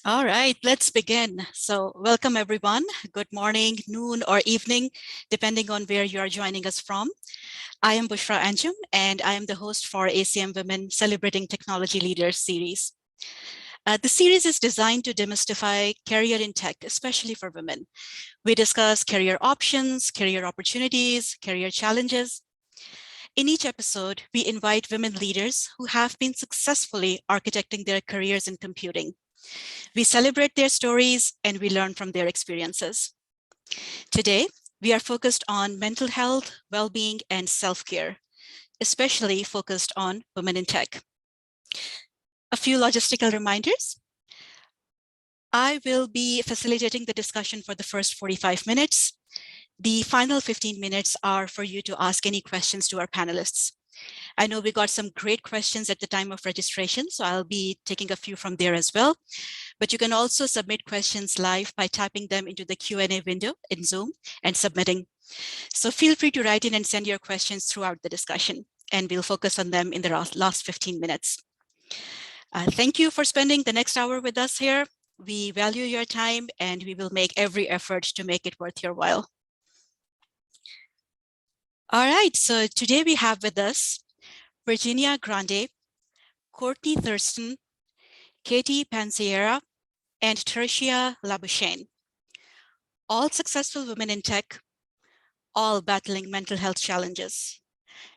All right, let's begin. So welcome everyone. Good morning, noon, or evening, depending on where you are joining us from. I am Bushra Anjum, and I am the host for ACM-W Celebrating Technology Leaders series. The series is designed to demystify career in tech, especially for women. We discuss career options, career opportunities, career challenges. In each episode, we invite women leaders who have been successfully architecting their careers in computing. We celebrate their stories and we learn from their experiences. Today, we are focused on mental health, well-being, and self-care, especially focused on women in tech. A few logistical reminders. I will be facilitating the discussion for the first 45 minutes. The final 15 minutes are for you to ask any questions to our panelists. I know we got some great questions at the time of registration, so I'll be taking a few from there as well. But you can also submit questions live by typing them into the Q&A window in Zoom and submitting. So feel free to write in and send your questions throughout the discussion, and we'll focus on them in the last 15 minutes. Thank you for spending the next hour with us here. We value your time, and we will make every effort to make it worth your while. All right, so today we have with us Virginia Grande, Courtney Thurston, Katie Pansiera, and Tertia Labuschagne. All successful women in tech, all battling mental health challenges,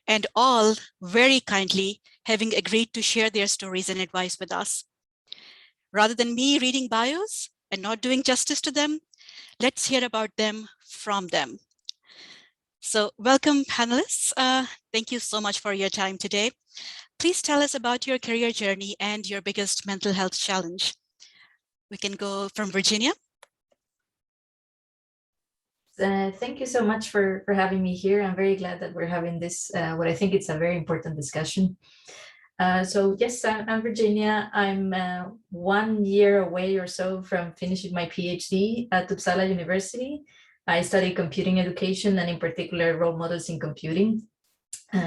and all very kindly having agreed to share their stories and advice with us. Rather than me reading bios and not doing justice to them, let's hear about them from them. So welcome, panelists. Thank you so much for your time today. Please tell us about your career journey and your biggest mental health challenge. We can go from Virginia. Thank you so much for having me here. I'm very glad that we're having this, what I think it's a very important discussion. So yes, I'm Virginia. I'm 1 year away or so from finishing my PhD at Uppsala University. I study computing education and in particular role models in computing.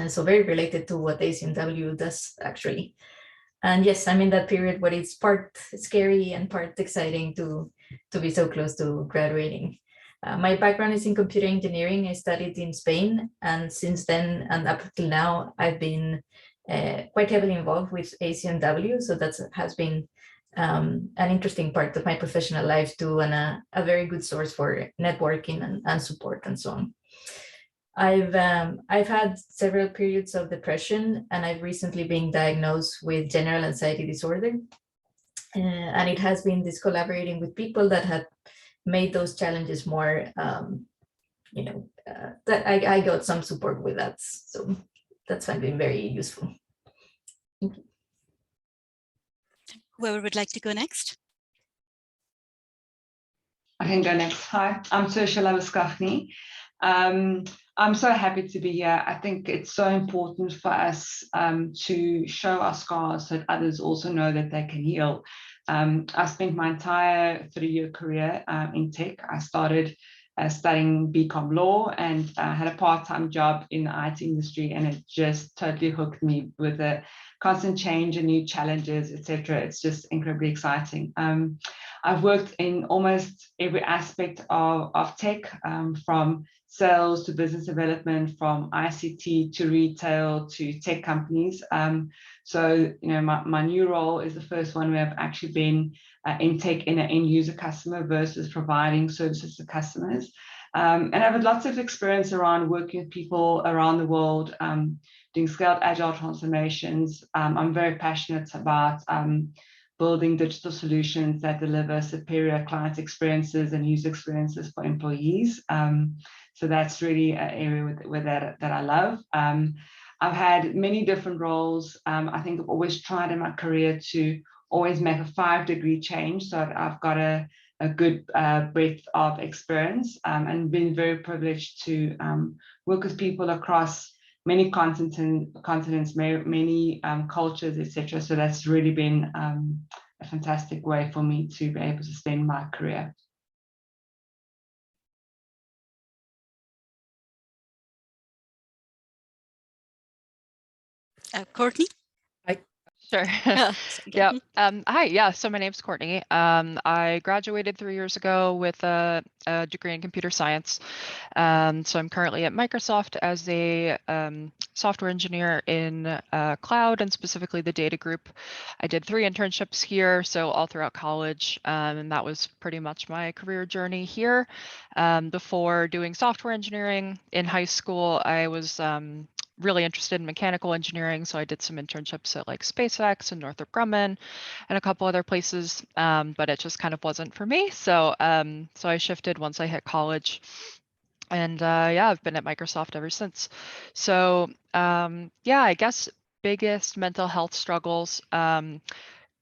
So very related to what ACM-W does actually. And yes, I'm in that period where it's part scary and part exciting to be so close to graduating. My background is in computer engineering. I studied in Spain, and since then and up till now, I've been quite heavily involved with ACM-W. So that has been an interesting part of my professional life too, and a very good source for networking and support and so on. I've had several periods of depression, and I've recently been diagnosed with general anxiety disorder. And it has been this collaborating with people that have made those challenges more, that I got some support with that. So that's been very useful. Thank you. Whoever would like to go next? I can go next. Hi, I'm Bushra Anjum. I'm so happy to be here. I think it's so important for us to show our scars so that others also know that they can heal. I spent my entire 3-year career in tech. I started studying BCom law and had a part-time job in the IT industry, and it just totally hooked me with the constant change and new challenges, etc. It's just incredibly exciting. I've worked in almost every aspect of tech, from sales to business development, from ICT to retail to tech companies. So, my new role is the first one where I've actually been in tech in an end user customer versus providing services to customers. And I've had lots of experience around working with people around the world, doing scaled agile transformations. I'm very passionate about building digital solutions that deliver superior client experiences and user experiences for employees. So that's really an area that I love. I've had many different roles. I think I've always tried in my career to always make a 5-degree change. So I've got a good breadth of experience, and been very privileged to work with people across many continents, many cultures, etc. So that's really been a fantastic way for me to be able to spend my career. Courtney? Sure. Yeah. Hi. Yeah. So my name's Courtney. I graduated 3 years ago with a degree in computer science. So I'm currently at Microsoft as a software engineer in cloud and specifically the data group. I did 3 internships here, so all throughout college, and that was pretty much my career journey here. Before doing software engineering in high school, I was really interested in mechanical engineering, so I did some internships at like SpaceX and Northrop Grumman and a couple other places, but it just kind of wasn't for me. So so I shifted once I hit college, and yeah, I've been at Microsoft ever since. So yeah, I guess biggest mental health struggles.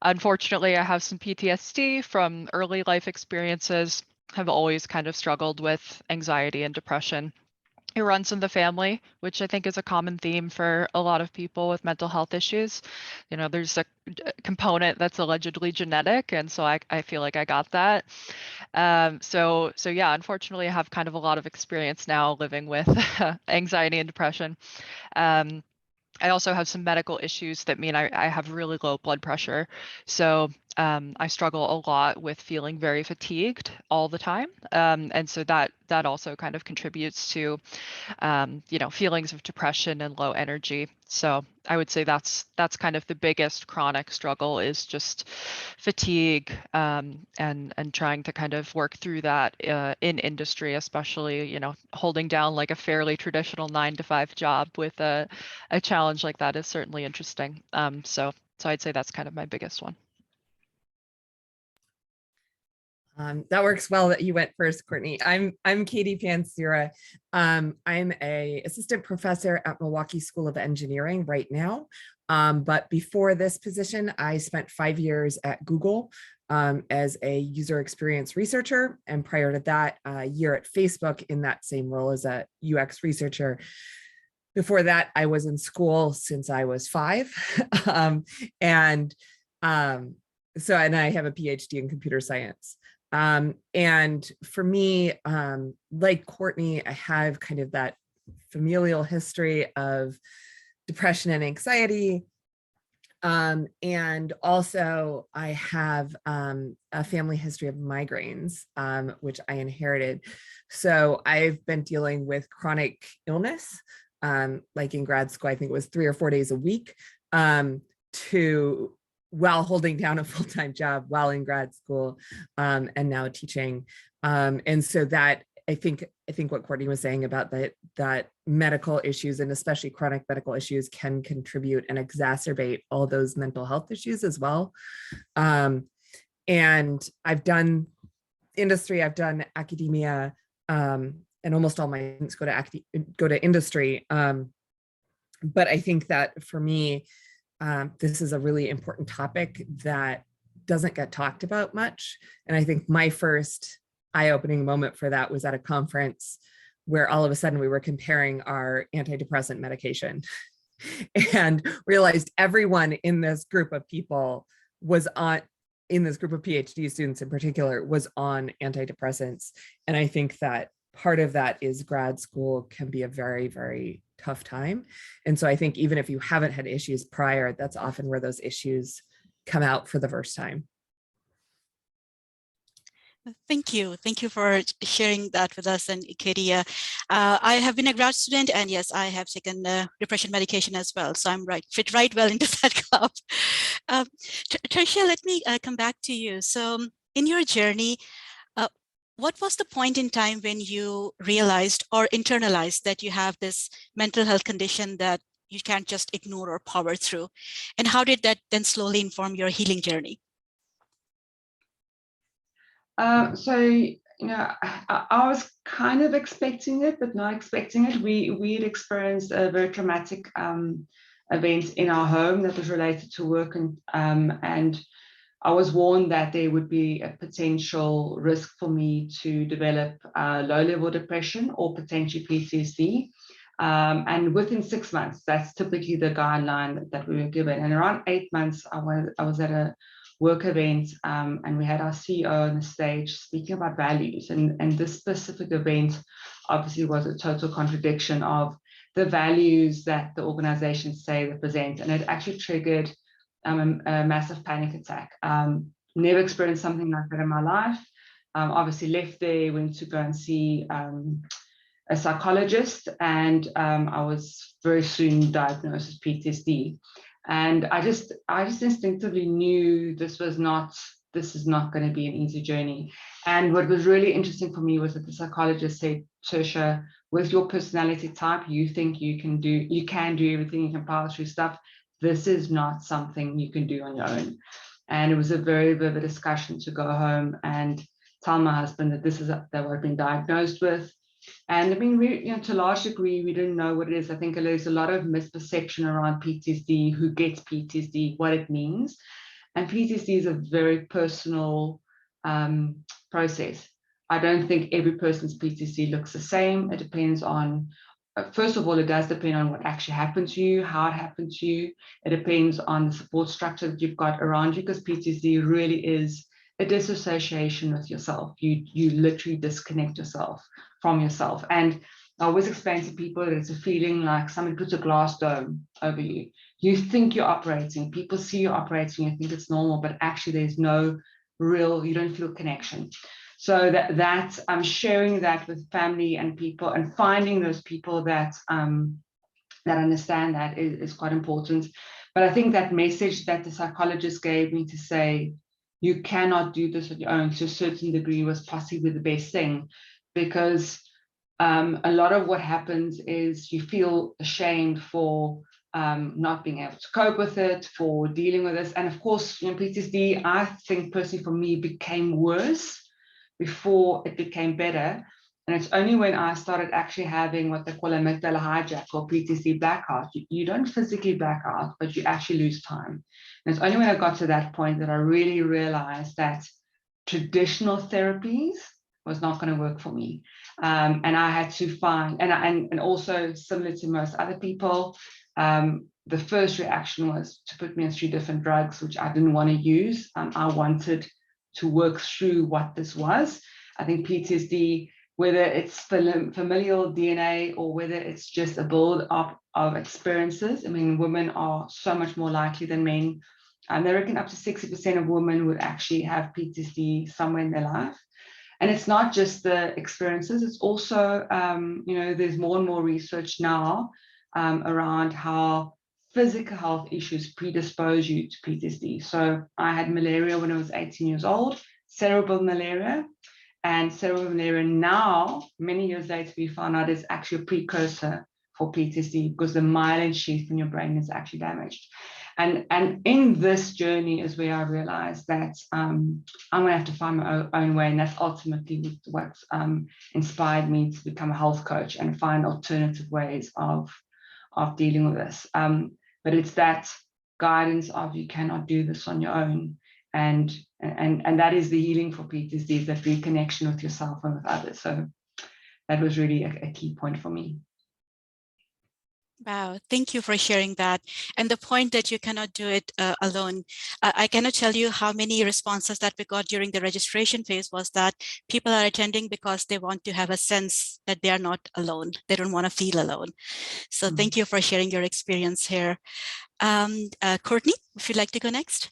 Unfortunately, I have some PTSD from early life experiences. Have always kind of struggled with anxiety and depression. It runs in the family, which I think is a common theme for a lot of people with mental health issues. You know, there's a component that's allegedly genetic, and so I feel like I got that. So yeah, unfortunately, I have kind of a lot of experience now living with anxiety and depression. I also have some medical issues that mean I have really low blood pressure. So I struggle a lot with feeling very fatigued all the time. And so that also kind of contributes to, you know, feelings of depression and low energy. So I would say that's kind of the biggest chronic struggle is just fatigue, and trying to kind of work through that in industry, especially, you know, holding down like a fairly traditional 9-to-5 job with a challenge like that is certainly interesting. So I'd say that's kind of my biggest one. That works well that you went first, Courtney. I'm Katie Pansura. I'm a assistant professor at Milwaukee School of Engineering right now. But before this position, I spent 5 years at Google as a user experience researcher. And prior to that, a year at Facebook in that same role as a UX researcher. Before that, I was in school since I was 5. And I have a PhD in computer science. And for me, like Courtney, I have kind of that familial history of depression and anxiety. And also I have a family history of migraines, which I inherited. So I've been dealing with chronic illness, like in grad school, I think it was 3 or 4 days a week, while holding down a full-time job while in grad school, and now teaching. And so that I think what Courtney was saying about that medical issues, and especially chronic medical issues, can contribute and exacerbate all those mental health issues as well. And I've done industry, I've done academia, and almost all my students go to industry. But I think that for me, this is a really important topic that doesn't get talked about much. And I think my first eye-opening moment for that was at a conference where all of a sudden we were comparing our antidepressant medication and realized everyone in this group of people in this group of PhD students in particular, was on antidepressants. And I think that part of that is grad school can be a very, very tough time. And so I think even if you haven't had issues prior, that's often where those issues come out for the first time. Thank you. Thank you for sharing that with us. And Katie, I have been a grad student, and yes, I have taken depression medication as well. So I'm fit right well into that club. Tertia, let me come back to you. So in your journey, what was the point in time when you realized or internalized that you have this mental health condition that you can't just ignore or power through? And how did that then slowly inform your healing journey? So, you know, I was kind of expecting it, but not expecting it. We had experienced a very traumatic event in our home that was related to work, and I was warned that there would be a potential risk for me to develop low-level depression or potentially PTSD. And within 6 months, that's typically the guideline that we were given. And around 8 months, I was at a work event, and we had our CEO on the stage speaking about values. And this specific event obviously was a total contradiction of the values that the organizations say they present. And it actually triggered a massive panic attack. Never experienced something like that in my life. Obviously left there, went to go and see a psychologist, and I was very soon diagnosed with PTSD. And I just instinctively knew this is not going to be an easy journey. And what was really interesting for me was that the psychologist said, Saoirse, with your personality type, you think you can do everything, you can power through stuff. This is not something you can do on your own. And it was a very vivid discussion to go home and tell my husband that this is that what I've been diagnosed with. And I mean, to a large degree, we didn't know what it is. I think there's a lot of misperception around PTSD, who gets PTSD, what it means. And PTSD is a very personal process. I don't think every person's PTSD looks the same. It depends on, first of all, it does depend on what actually happened to you, how it happened to you. It depends on the support structure that you've got around you, because PTSD really is a disassociation with yourself. You literally disconnect yourself from yourself. And I always explain to people that it's a feeling like somebody puts a glass dome over you. You think you're operating, people see you operating, you think it's normal, but actually there's no real, you don't feel connection. So that I'm sharing that with family and people, and finding those people that understand that is quite important. But I think that message that the psychologist gave me to say, you cannot do this on your own, to a certain degree, was possibly the best thing, because a lot of what happens is you feel ashamed for not being able to cope with it, for dealing with this. And of course, PTSD, I think personally for me, became worse before it became better. And it's only when I started actually having what they call amygdala hijack, or PTSD blackout. You don't physically black out, but you actually lose time. And it's only when I got to that point that I really realized that traditional therapies was not going to work for me. And I had to find, and also similar to most other people, the first reaction was to put me on 3 different drugs, which I didn't want to use. I wanted to work through what this was. I think PTSD, whether it's familial DNA or whether it's just a build up of experiences. I mean, women are so much more likely than men. And they reckon up to 60% of women would actually have PTSD somewhere in their life. And it's not just the experiences, it's also, there's more and more research now around how physical health issues predispose you to PTSD. So I had malaria when I was 18 years old, cerebral malaria. And cerebral malaria now, many years later, we found out is actually a precursor for PTSD, because the myelin sheath in your brain is actually damaged. And in this journey is where I realized that I'm going to have to find my own way. And that's ultimately what inspired me to become a health coach and find alternative ways of dealing with this. But it's that guidance of, you cannot do this on your own. And that is the healing for PTSD, is that reconnection with yourself and with others. So that was really a key point for me. Wow, thank you for sharing that. And the point that you cannot do it alone, I cannot tell you how many responses that we got during the registration phase was that people are attending because they want to have a sense that they are not alone. They don't want to feel alone. So thank you for sharing your experience here. Courtney, if you'd like to go next.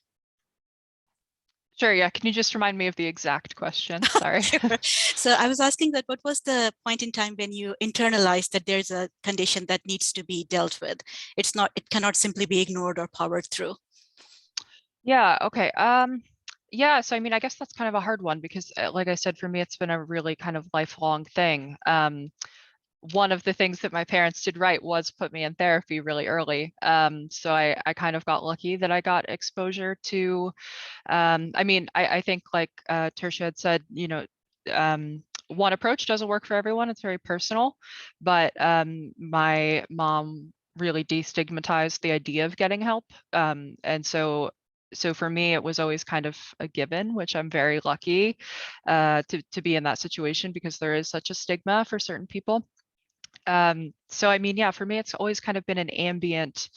Sure, yeah. Can you just remind me of the exact question? Sorry. Sure. So I was asking that what was the point in time when you internalized that there's a condition that needs to be dealt with? It cannot simply be ignored or powered through. Yeah, okay. Yeah, so I mean, I guess that's kind of a hard one, because like I said, for me, it's been a really kind of lifelong thing. One of the things that my parents did right was put me in therapy really early. So I kind of got lucky that I got exposure to, I mean, I think like Saoirse had said, one approach doesn't work for everyone. It's very personal, but my mom really destigmatized the idea of getting help. And so for me, it was always kind of a given, which I'm very lucky to be in that situation, because there is such a stigma for certain people. So I mean, yeah, for me, it's always kind of been an ambient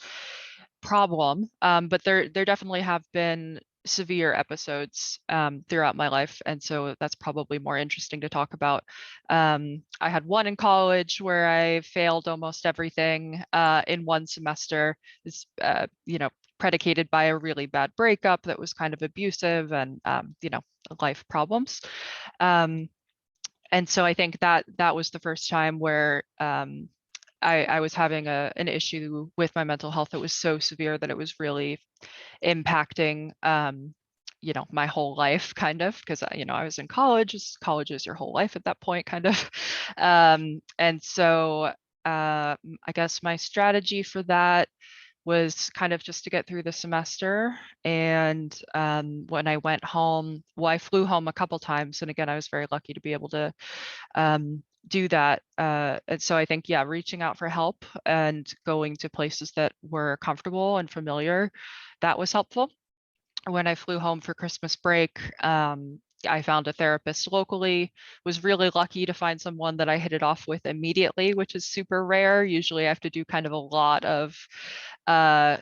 problem, but there definitely have been severe episodes throughout my life, and so that's probably more interesting to talk about. I had one in college where I failed almost everything in one semester. It's predicated by a really bad breakup that was kind of abusive and, you know, life problems. And so I think that was the first time where I was having an issue with my mental health that was so severe that it was really impacting, you know, my whole life, kind of, because, you know, I was in college. College is your whole life at that point, kind of. And so I guess my strategy for that was kind of just to get through the semester. And when I went home, well, I flew home a couple times. And again, I was very lucky to be able to do that. And so I think, yeah, reaching out for help and going to places that were comfortable and familiar, that was helpful. When I flew home for Christmas break, I found a therapist locally, was really lucky to find someone that I hit it off with immediately, which is super rare. Usually I have to do kind of a lot of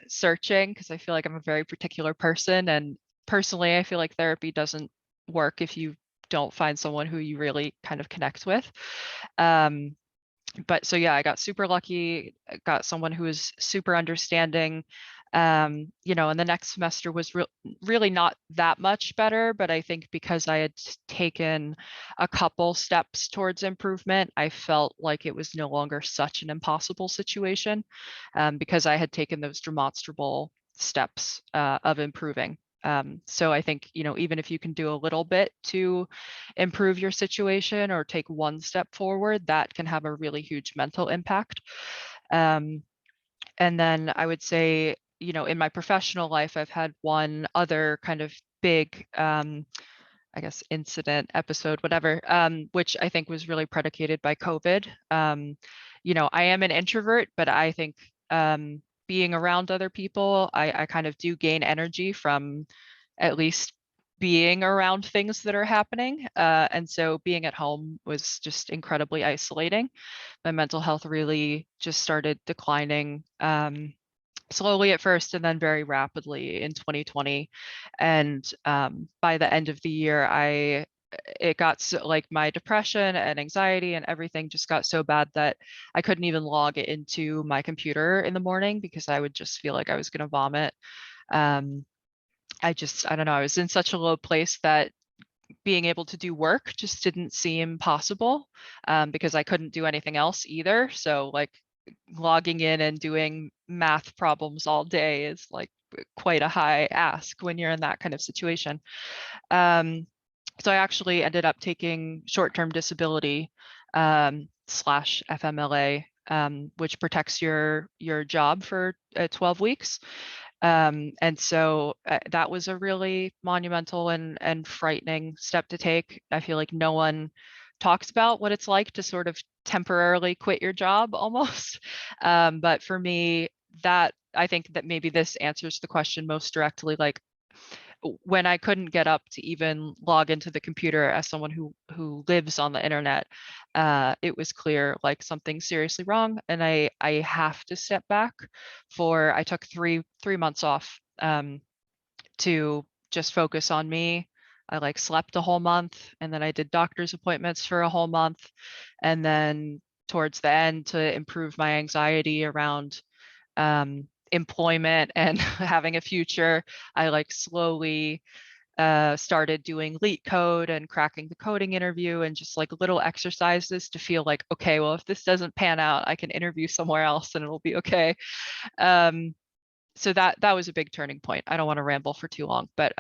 searching because I feel like I'm a very particular person. And personally, I feel like therapy doesn't work if you don't find someone who you really kind of connect with. But so yeah, I got super lucky, got someone who was super understanding. You know, and the next semester was really not that much better, but I think because I had taken a couple steps towards improvement, I felt like it was no longer such an impossible situation, because I had taken those demonstrable steps of improving. So I think, you know, even if you can do a little bit to improve your situation or take one step forward, that can have a really huge mental impact. And then I would say, you know, in my professional life, I've had one other kind of big, I guess, incident, episode, whatever, which I think was really predicated by COVID. You know, I am an introvert, but I think being around other people, I kind of do gain energy from at least being around things that are happening. And so being at home was just incredibly isolating. My mental health really just started declining, slowly at first and then very rapidly in 2020. And by the end of the year, it got so, like, my depression and anxiety and everything just got so bad that I couldn't even log it into my computer in the morning because I would just feel like I was going to vomit. I don't know, I was in such a low place that being able to do work just didn't seem possible, because I couldn't do anything else either. So like logging in and doing math problems all day is like quite a high ask when you're in that kind of situation. So I actually ended up taking short-term disability slash FMLA, which protects your job for 12 weeks. And so that was a really monumental and frightening step to take. I feel like no one talks about what it's like to sort of temporarily quit your job almost. But for me, I think that maybe this answers the question most directly. Like, when I couldn't get up to even log into the computer as someone who lives on the internet, it was clear like something's seriously wrong, and I have to step back. I took three months off to just focus on me. I like slept a whole month, and then I did doctor's appointments for a whole month, and then towards the end, to improve my anxiety around employment and having a future, I like slowly started doing LEET code and cracking the coding interview and just like little exercises to feel like, okay, well, if this doesn't pan out, I can interview somewhere else and it'll be okay. So that was a big turning point. I don't want to ramble for too long, but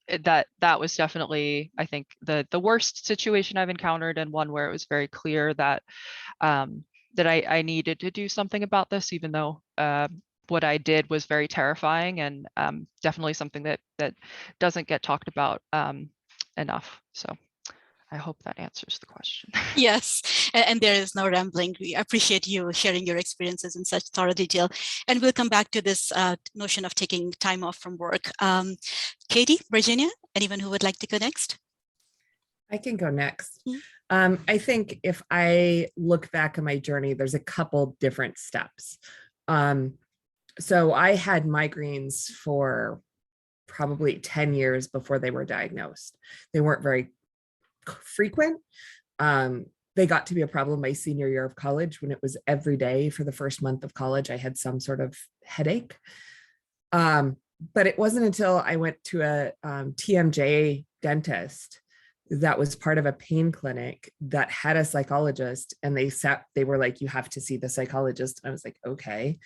that was definitely, I think, the worst situation I've encountered, and one where it was very clear that that I needed to do something about this, even though what I did was very terrifying, and definitely something that doesn't get talked about enough. So I hope that answers the question. Yes, and there is no rambling. We appreciate you sharing your experiences in such thorough detail. And we'll come back to this notion of taking time off from work. Katie, Virginia, anyone who would like to go next? I can go next. I think if I look back on my journey, there's a couple different steps. So I had migraines for probably 10 years before they were diagnosed. They weren't very frequent. They got to be a problem my senior year of college, when it was every day for the first month of college. I had some sort of headache. But it wasn't until I went to a TMJ dentist that was part of a pain clinic that had a psychologist, and they were like, you have to see the psychologist. And I was like, okay.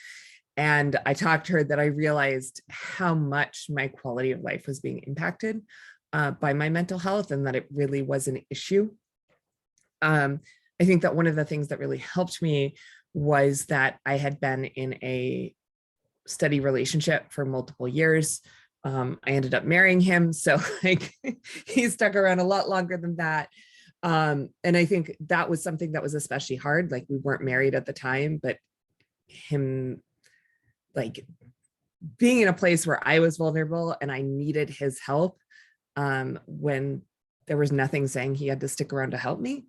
And I talked to her that I realized how much my quality of life was being impacted by my mental health, and that it really was an issue. I think that one of the things that really helped me was that I had been in a steady relationship for multiple years. I ended up marrying him. So like he stuck around a lot longer than that. And I think that was something that was especially hard. Like we weren't married at the time, but him like being in a place where I was vulnerable and I needed his help when there was nothing saying he had to stick around to help me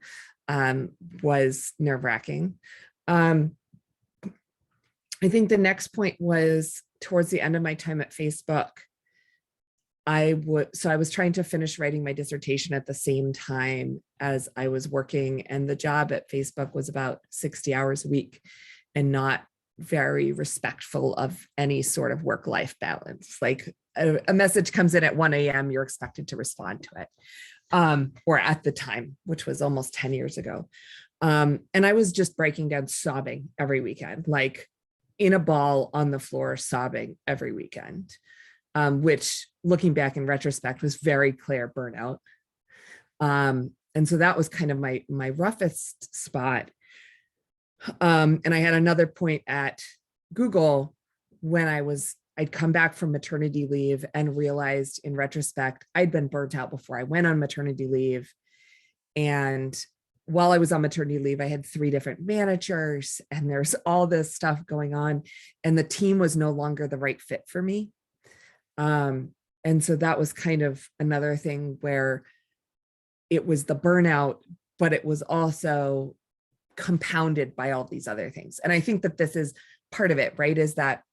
was nerve-wracking. I think the next point was towards the end of my time at Facebook. I was trying to finish writing my dissertation at the same time as I was working, and the job at Facebook was about 60 hours a week and not very respectful of any sort of work-life balance. Like a message comes in at 1 a.m., you're expected to respond to it. Or at the time, which was almost 10 years ago. And I was just breaking down sobbing every weekend, like in a ball on the floor, sobbing every weekend, which looking back in retrospect was very clear burnout. And so that was kind of my roughest spot. And I had another point at Google when I'd come back from maternity leave and realized in retrospect, I'd been burnt out before I went on maternity leave. And while I was on maternity leave, I had 3 different managers and there's all this stuff going on, and the team was no longer the right fit for me. And so that was kind of another thing where it was the burnout, but it was also compounded by all these other things. And I think that this is part of it, right? Is that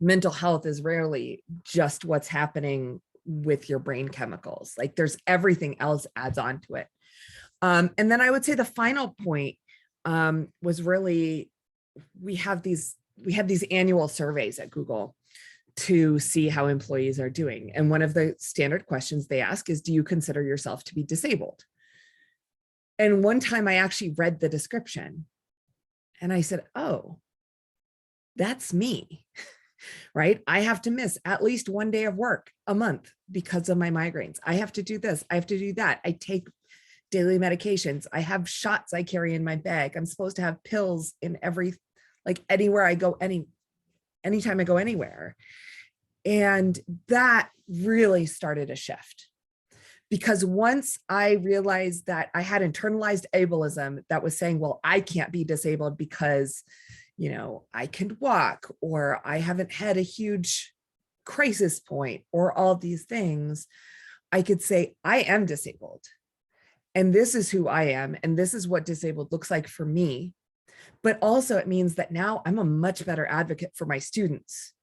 mental health is rarely just what's happening with your brain chemicals. Like there's everything else adds on to it. And then I would say the final point was really, we have these annual surveys at Google to see how employees are doing. And one of the standard questions they ask is, do you consider yourself to be disabled? And one time I actually read the description and I said, oh, that's me, right? I have to miss at least 1 day of work a month because of my migraines. I have to do this. I have to do that. I take daily medications. I have shots I carry in my bag. I'm supposed to have pills in anywhere I go, anytime I go anywhere. And that really started a shift. Because once I realized that I had internalized ableism that was saying, well, I can't be disabled because, I can walk, or I haven't had a huge crisis point, or all these things, I could say, I am disabled. And this is who I am. And this is what disabled looks like for me. But also it means that now I'm a much better advocate for my students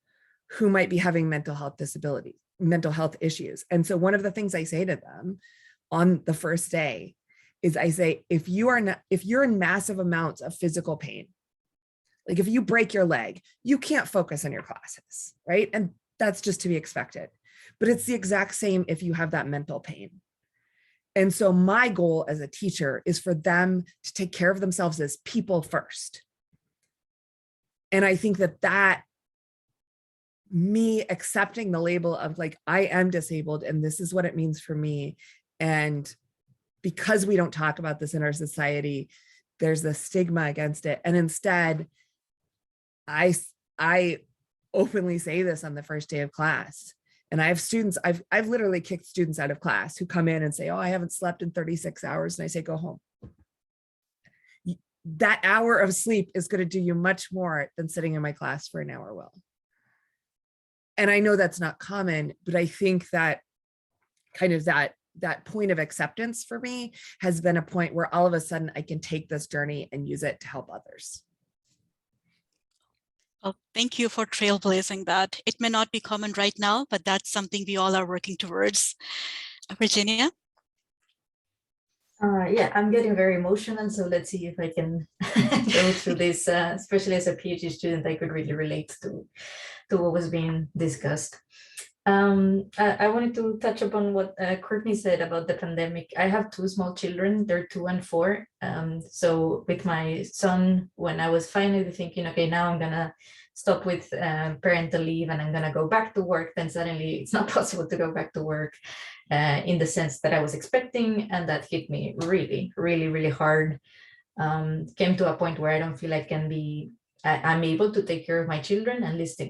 who might be having mental health issues. And so one of the things I say to them on the first day is I say, if you're in massive amounts of physical pain, like if you break your leg, you can't focus on your classes, right? And that's just to be expected. But it's the exact same if you have that mental pain. And so my goal as a teacher is for them to take care of themselves as people first. And I think that me accepting the label of like, I am disabled and this is what it means for me. And because we don't talk about this in our society, there's the stigma against it. And instead, I openly say this on the first day of class. And I have students, I've literally kicked students out of class who come in and say, oh, I haven't slept in 36 hours. And I say, go home. That hour of sleep is going to do you much more than sitting in my class for an hour will. And I know that's not common, but I think that kind of that point of acceptance for me has been a point where all of a sudden I can take this journey and use it to help others. Well, thank you for trailblazing that. It may not be common right now, but that's something we all are working towards. Virginia? Yeah, I'm getting very emotional, so let's see if I can go through this. Especially as a PhD student, I could really relate to what was being discussed. I wanted to touch upon what Courtney said about the pandemic. I have two small children, they're 2 and 4. So with my son, when I was finally thinking, okay, now I'm gonna stop with parental leave and I'm gonna go back to work, then suddenly it's not possible to go back to work in the sense that I was expecting, and that hit me really, really, really hard. Came to a point where I don't feel I'm able to take care of my children, at least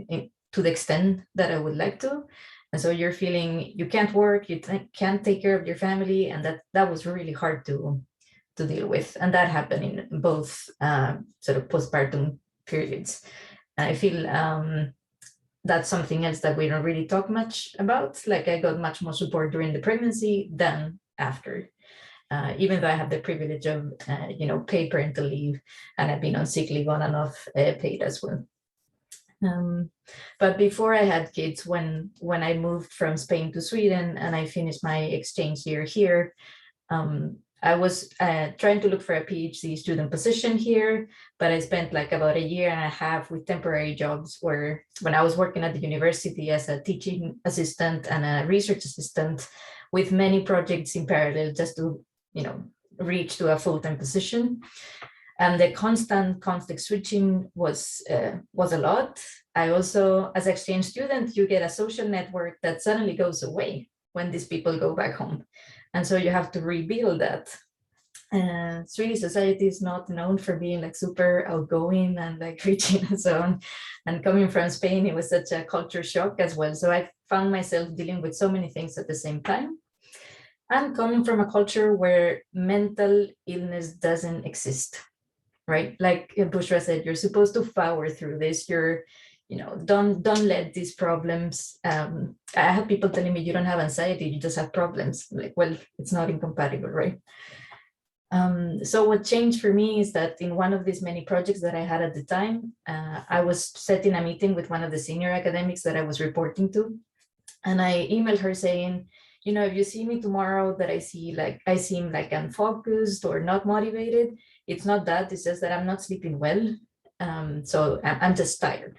to the extent that I would like to. And so you're feeling you can't work, you can't take care of your family, and that was really hard to deal with. And that happened in both sort of postpartum periods. And I feel that's something else that we don't really talk much about. Like I got much more support during the pregnancy than after. Even though I have the privilege of, paid parental leave, and I've been on sick leave on and off paid as well. But before I had kids, when I moved from Spain to Sweden and I finished my exchange year here, I was trying to look for a PhD student position here, but I spent like about a year and a half with temporary jobs where when I was working at the university as a teaching assistant and a research assistant with many projects in parallel just to, reach to a full-time position. And the constant context switching was a lot. I also, as exchange student, you get a social network that suddenly goes away when these people go back home. And so you have to rebuild that. Swedish society is not known for being like super outgoing and like reaching and so on. And coming from Spain, it was such a culture shock as well. So I found myself dealing with so many things at the same time. And coming from a culture where mental illness doesn't exist, right? Like Bushra said, you're supposed to power through this. Don't let these problems. I have people telling me you don't have anxiety, you just have problems. Like, well, it's not incompatible, right? So what changed for me is that in one of these many projects that I had at the time, I was setting a meeting with one of the senior academics that I was reporting to. And I emailed her saying, if you see me tomorrow that I seem like unfocused or not motivated, it's not that, it's just that I'm not sleeping well. So I'm just tired.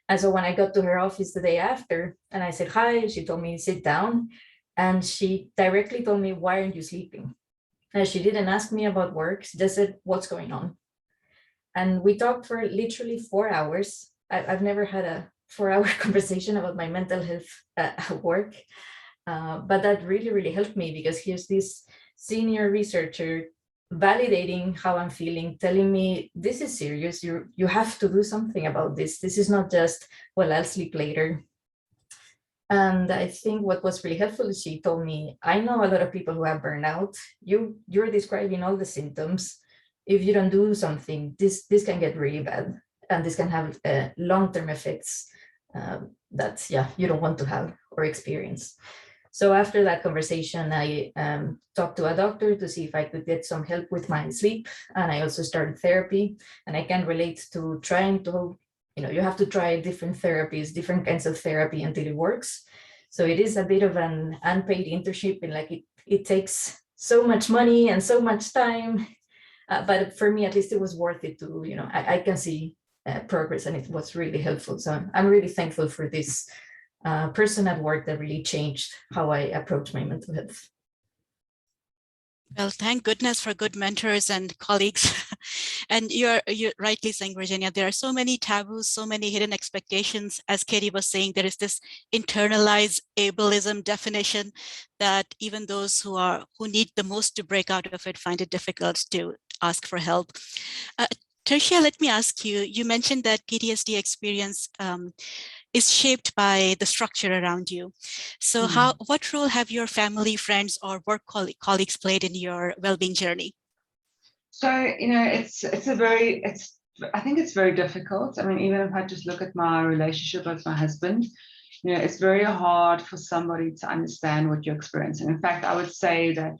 And so when I got to her office the day after and I said, hi, she told me, sit down. And she directly told me, why aren't you sleeping? And she didn't ask me about work, she just said, what's going on? And we talked for literally 4 hours. I've never had a 4-hour conversation about my mental health at work. But that really, really helped me because here's this senior researcher validating how I'm feeling, telling me this is serious, you have to do something about this. This is not just, well, I'll sleep later. And I think what was really helpful is she told me, I know a lot of people who have burnout. You're describing all the symptoms. If you don't do something, this can get really bad, and this can have long-term effects that you don't want to have or experience. So after that conversation, I talked to a doctor to see if I could get some help with my sleep. And I also started therapy. And I can relate to trying to, you have to try different therapies, different kinds of therapy until it works. So it is a bit of an unpaid internship, and like it takes so much money and so much time. But for me, at least it was worth it to, I can see progress, and it was really helpful. So I'm really thankful for this person at work that really changed how I approach my mental health. Well, thank goodness for good mentors and colleagues. And you're rightly saying, Virginia, there are so many taboos, so many hidden expectations. As Katie was saying, there is this internalized ableism definition that even those who need the most to break out of it find it difficult to ask for help. Tertia, let me ask you, you mentioned that PTSD experience is shaped by the structure around you. So what role have your family, friends, or work colleagues played in your well-being journey? So, I think it's very difficult. I mean, even if I just look at my relationship with my husband, it's very hard for somebody to understand what you're experiencing. In fact, I would say that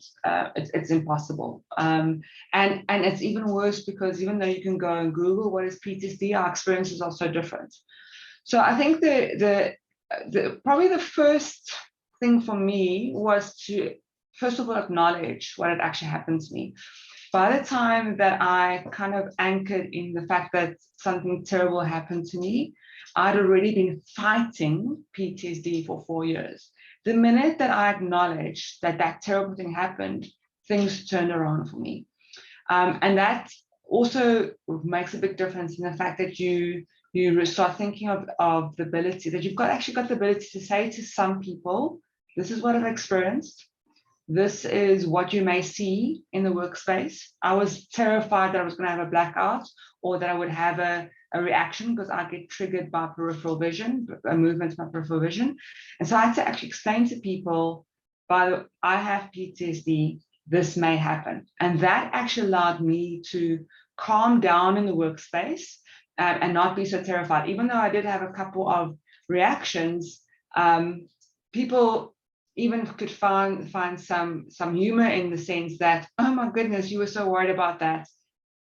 it's impossible. And it's even worse because even though you can go and Google what is PTSD, our experiences are so different. So I think probably the first thing for me was to first of all, acknowledge what had actually happened to me. By the time that I kind of anchored in the fact that something terrible happened to me, I'd already been fighting PTSD for 4 years. The minute that I acknowledged that that terrible thing happened, things turned around for me. And that also makes a big difference in the fact that you start thinking of the ability that you've actually got the ability to say to some people, this is what I've experienced. This is what you may see in the workspace. I was terrified that I was going to have a blackout or that I would have a reaction because I get triggered by peripheral vision, a movement by peripheral vision. And so I had to actually explain to people, I have PTSD, this may happen. And that actually allowed me to calm down in the workspace and not be so terrified. Even though I did have a couple of reactions, people even could find some humor in the sense that, oh my goodness, you were so worried about that.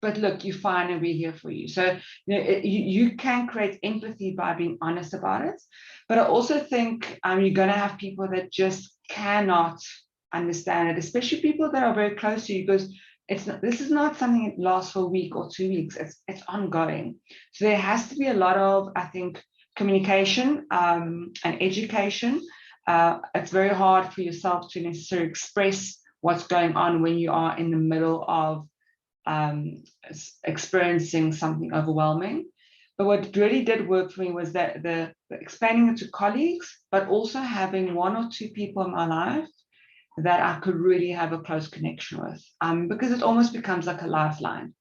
But look, you're fine and we're here for you. So you can create empathy by being honest about it. But I also think you're going to have people that just cannot understand it, especially people that are very close to you, because this is not something that lasts for a week or 2 weeks. It's ongoing. So there has to be a lot of, I think, communication and education. It's very hard for yourself to necessarily express what's going on when you are in the middle of experiencing something overwhelming. But what really did work for me was that the explaining it to colleagues, but also having 1 or 2 people in my life that I could really have a close connection with, because it almost becomes like a lifeline,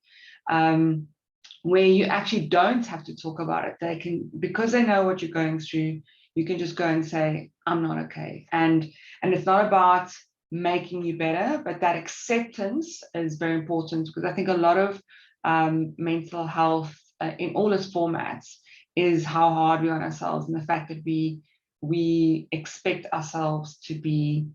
where you actually don't have to talk about it. They can, because they know what you're going through, you can just go and say, I'm not okay. And it's not about making you better, but that acceptance is very important, because I think a lot of mental health in all its formats is how hard we are on ourselves, and the fact that we expect ourselves to be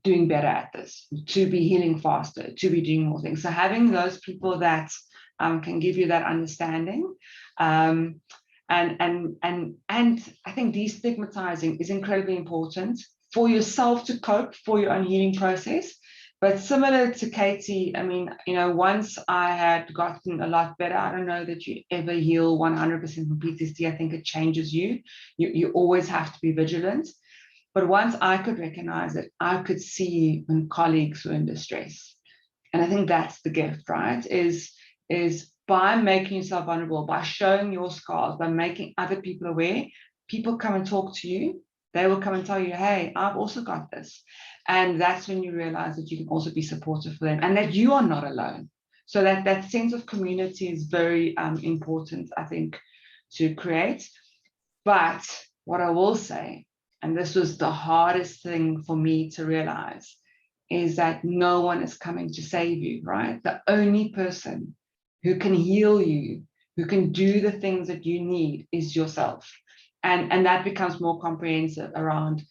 doing better at this, to be healing faster, to be doing more things. So having those people that can give you that understanding, and I think destigmatizing is incredibly important for yourself to cope for your own healing process. But similar to Katie, I mean, once I had gotten a lot better, I don't know that you ever heal 100% from PTSD. I think it changes you. You always have to be vigilant. But once I could recognize it, I could see when colleagues were in distress. And I think that's the gift, right? Is by making yourself vulnerable, by showing your scars, by making other people aware, people come and talk to you. They will come and tell you, hey, I've also got this. And that's when you realize that you can also be supportive for them and that you are not alone. So that sense of community is very important, I think, to create. But what I will say, and this was the hardest thing for me to realize, is that no one is coming to save you, right? The only person who can heal you, who can do the things that you need, is yourself. And that becomes more comprehensive around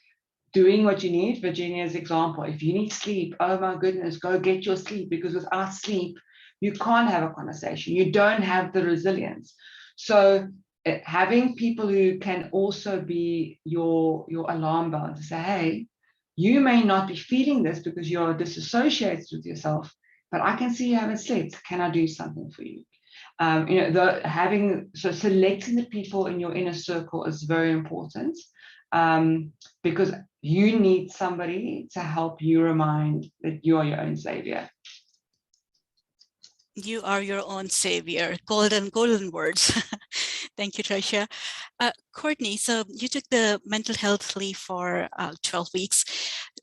doing what you need. Virginia's example, if you need sleep, oh my goodness, go get your sleep, because without sleep, you can't have a conversation. You don't have the resilience. So having people who can also be your alarm bell to say, hey, you may not be feeling this because you're disassociated with yourself, but I can see you haven't slept. Can I do something for you? Selecting the people in your inner circle is very important, because you need somebody to help you remind that you are your own savior. You are your own savior. Golden words. Thank you, Tricia. Courtney, so you took the mental health leave for 12 weeks,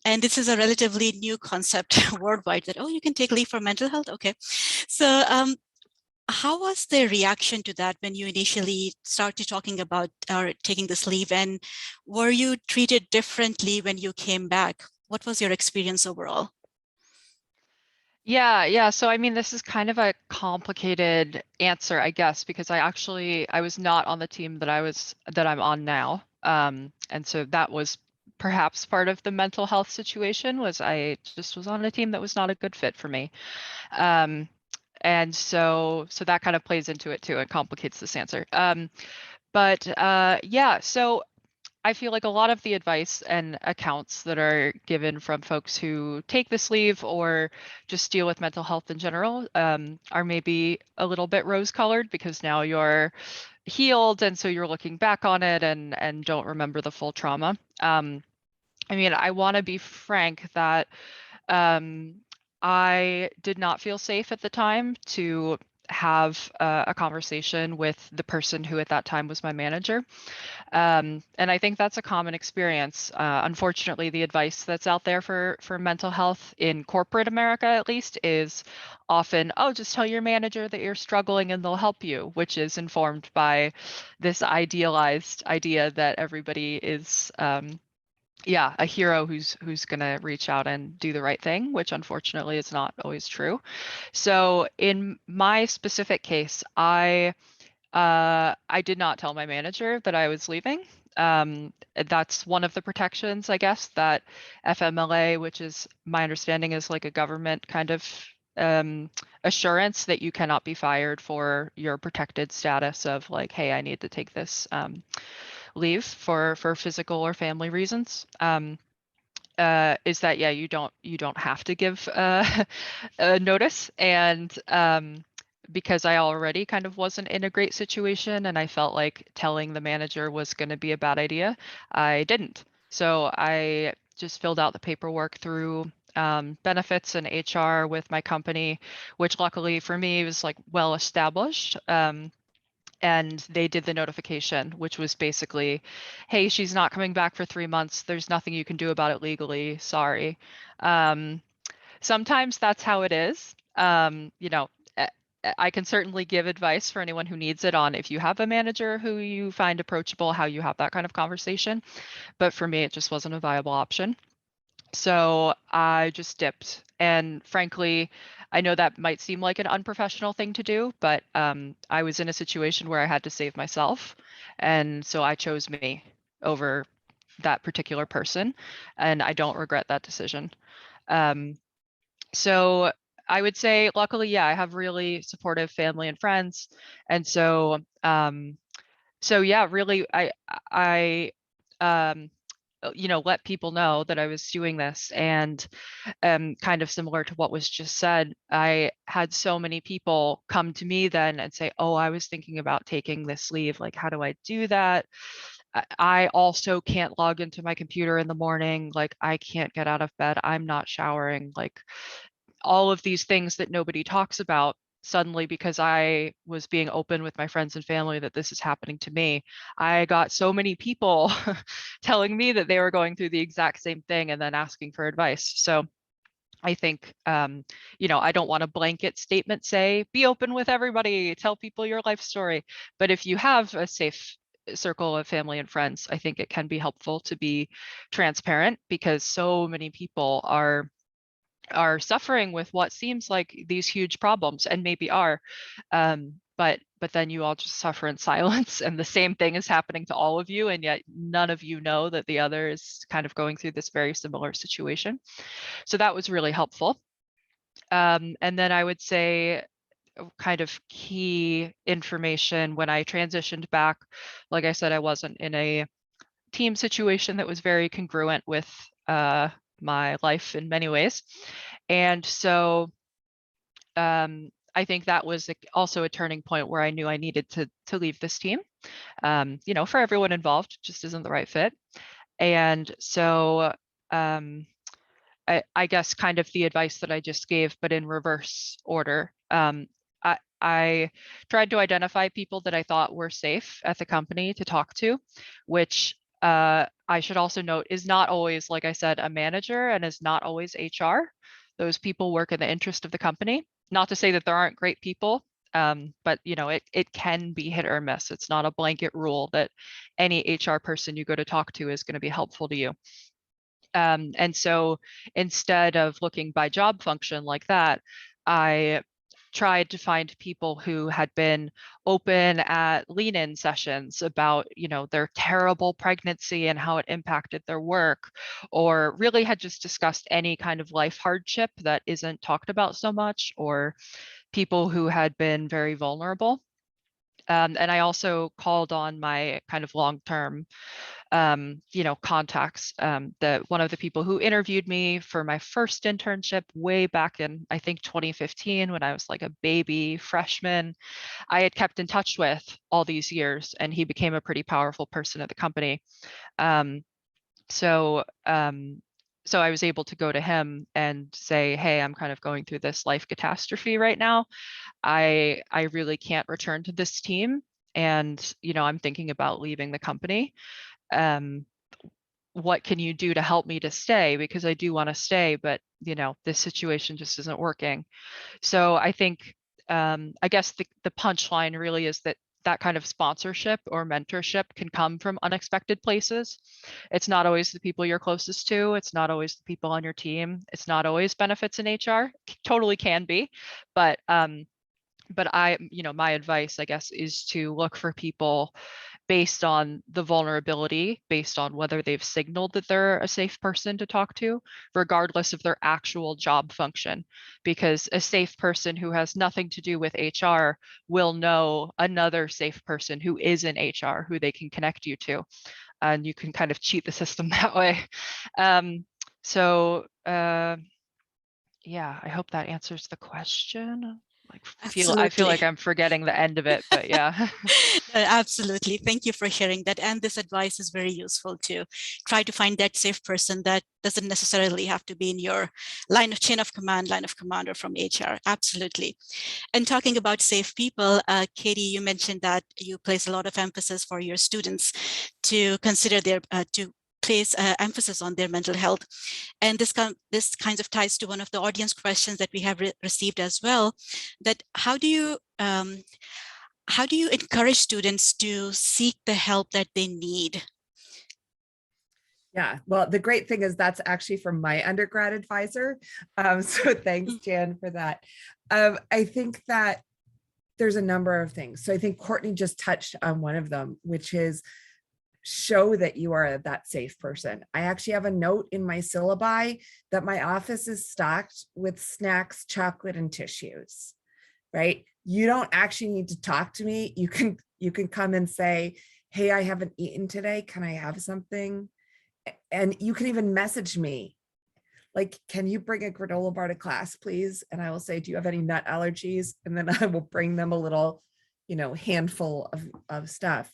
and this is a relatively new concept worldwide that, oh, you can take leave for mental health. Okay. So how was the reaction to that when you initially started talking about taking this leave, and were you treated differently when you came back? What was your experience overall? Yeah. So I mean, this is kind of a complicated answer, I guess, because I was not on the team that I'm on now. And so that was perhaps part of the mental health situation, was I just was on a team that was not a good fit for me. And so that kind of plays into it too. It complicates this answer. So I feel like a lot of the advice and accounts that are given from folks who take this leave or just deal with mental health in general are maybe a little bit rose-colored because now you're healed, and so you're looking back on it and don't remember the full trauma. I mean, I want to be frank that I did not feel safe at the time to have a conversation with the person who at that time was my manager. And I think that's a common experience. Unfortunately, the advice that's out there for mental health in corporate America, at least, is often, oh, just tell your manager that you're struggling and they'll help you, which is informed by this idealized idea that everybody is yeah, a hero who's going to reach out and do the right thing, which unfortunately is not always true. So in my specific case, I did not tell my manager that I was leaving. That's one of the protections, I guess, that FMLA, which is my understanding is like a government kind of assurance that you cannot be fired for your protected status of like, hey, I need to take this leave for physical or family reasons. Is that yeah, you don't have to give a notice, and because I already kind of wasn't in a great situation and I felt like telling the manager was going to be a bad idea, I didn't. So I just filled out the paperwork through benefits and HR with my company, which luckily for me was like well established. And they did the notification, which was basically, hey, she's not coming back for 3 months. There's nothing you can do about it legally. Sorry. Sometimes that's how it is. You know, I can certainly give advice for anyone who needs it on if you have a manager who you find approachable, how you have that kind of conversation. But for me, it just wasn't a viable option. So I just dipped. And frankly, I know that might seem like an unprofessional thing to do, but I was in a situation where I had to save myself. And so I chose me over that particular person. And I don't regret that decision. So I would say, luckily, yeah, I have really supportive family and friends. And so, yeah, really, I you know, let people know that I was doing this. And kind of similar to what was just said, I had so many people come to me then and say, oh, I was thinking about taking this leave. Like, how do I do that? I also can't log into my computer in the morning. Like, I can't get out of bed. I'm not showering. Like, all of these things that nobody talks about. Suddenly, because I was being open with my friends and family that this is happening to me, I got so many people telling me that they were going through the exact same thing and then asking for advice. So I think, you know, I don't want a blanket statement say, be open with everybody, tell people your life story. But if you have a safe circle of family and friends, I think it can be helpful to be transparent, because so many people are suffering with what seems like these huge problems, and maybe are, but then you all just suffer in silence, and the same thing is happening to all of you, and yet none of you know that the other is kind of going through this very similar situation. So that was really helpful. And then I would say kind of key information when I transitioned back, like I said, I wasn't in a team situation that was very congruent with my life in many ways. And so I think that was also a turning point where I knew I needed to leave this team. You know, for everyone involved, just isn't the right fit. And so I guess kind of the advice that I just gave, but in reverse order. I tried to identify people that I thought were safe at the company to talk to, which I should also note is not always, like I said, a manager, and is not always HR. Those people work in the interest of the company. Not to say that there aren't great people, but you know, it can be hit or miss. It's not a blanket rule that any HR person you go to talk to is going to be helpful to you. And so instead of looking by job function like that, I tried to find people who had been open at lean-in sessions about, you know, their terrible pregnancy and how it impacted their work, or really had just discussed any kind of life hardship that isn't talked about so much, or people who had been very vulnerable. And I also called on my kind of long-term contacts. One of the people who interviewed me for my first internship way back in, I think 2015, when I was like a baby freshman, I had kept in touch with all these years, and he became a pretty powerful person at the company. So I was able to go to him and say, hey, I'm kind of going through this life catastrophe right now. I really can't return to this team. And, I'm thinking about leaving the company. What can you do to help me to stay? Because I do want to stay, but, this situation just isn't working. So I think, I guess the punchline really is that kind of sponsorship or mentorship can come from unexpected places. It's not always the people you're closest to. It's not always the people on your team. It's not always benefits in HR. Totally can be, but my advice, I guess, is to look for people based on the vulnerability, based on whether they've signaled that they're a safe person to talk to, regardless of their actual job function. Because a safe person who has nothing to do with HR will know another safe person who is in HR, who they can connect you to. And you can kind of cheat the system that way. Yeah, I hope that answers the question. I feel like I'm forgetting the end of it, but yeah. Absolutely. Thank you for sharing that. And this advice is very useful too. Try to find that safe person that doesn't necessarily have to be in your chain of command or from HR. Absolutely. And talking about safe people, Katie, you mentioned that you place a lot of emphasis for your students to consider to place emphasis on their mental health. And this kind of ties to one of the audience questions that we have received as well, that how do you encourage students to seek the help that they need? Yeah, well, the great thing is that's actually from my undergrad advisor. So thanks, Jan, for that. I think that there's a number of things. So I think Courtney just touched on one of them, which is show that you are that safe person. I actually have a note in my syllabi that my office is stocked with snacks, chocolate, and tissues, right? You don't actually need to talk to me. You can come and say, hey, I haven't eaten today. Can I have something? And you can even message me, like, can you bring a granola bar to class, please? And I will say, do you have any nut allergies? And then I will bring them a little, handful of stuff.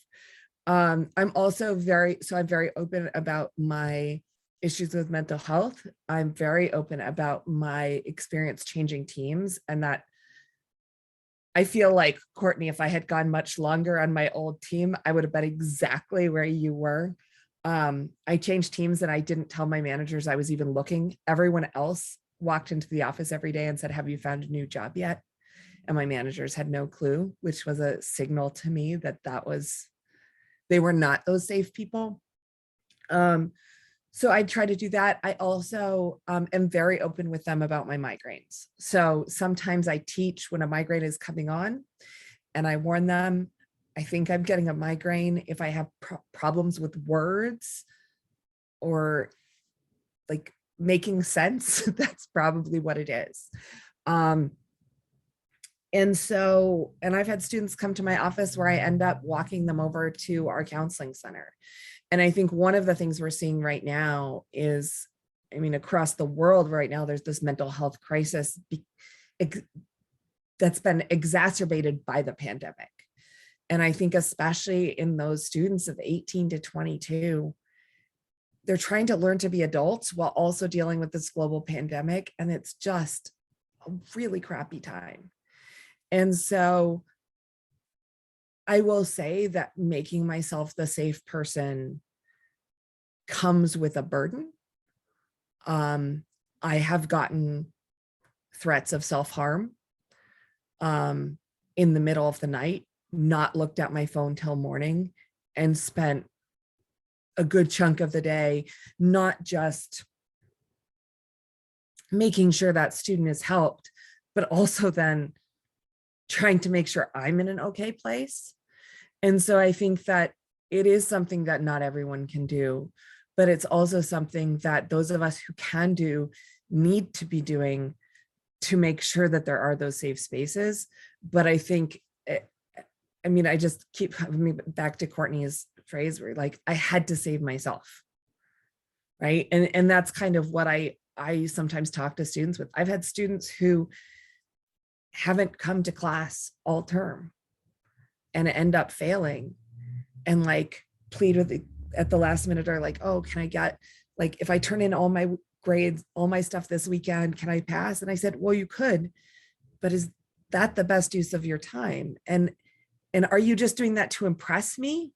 I'm very open about my issues with mental health. I'm very open about my experience changing teams, and that I feel like, Courtney, if I had gone much longer on my old team, I would have been exactly where you were. I changed teams and I didn't tell my managers I was even looking. Everyone else walked into the office every day and said, have you found a new job yet? And my managers had no clue, which was a signal to me that they were not those safe people. So I try to do that. I also am very open with them about my migraines. So sometimes I teach when a migraine is coming on, and I warn them, I think I'm getting a migraine if I have problems with words or like making sense. That's probably what it is. And I've had students come to my office where I end up walking them over to our counseling center. And I think one of the things we're seeing right now is, across the world right now, there's this mental health crisis that's been exacerbated by the pandemic. And I think especially in those students of 18 to 22, they're trying to learn to be adults while also dealing with this global pandemic. And it's just a really crappy time. And so I will say that making myself the safe person comes with a burden. I have gotten threats of self-harm in the middle of the night, not looked at my phone till morning, and spent a good chunk of the day not just making sure that student is helped, but also then trying to make sure I'm in an okay place. And so I think that it is something that not everyone can do, but it's also something that those of us who can do need to be doing to make sure that there are those safe spaces. But I think, I just keep coming back to Courtney's phrase where like, I had to save myself. Right. And that's kind of what I sometimes talk to students with. I've had students who haven't come to class all term and end up failing and like plead with at the last minute or like, oh, can I get, like, if I turn in all my grades, all my stuff this weekend, can I pass? And I said, well, you could, but is that the best use of your time? And are you just doing that to impress me?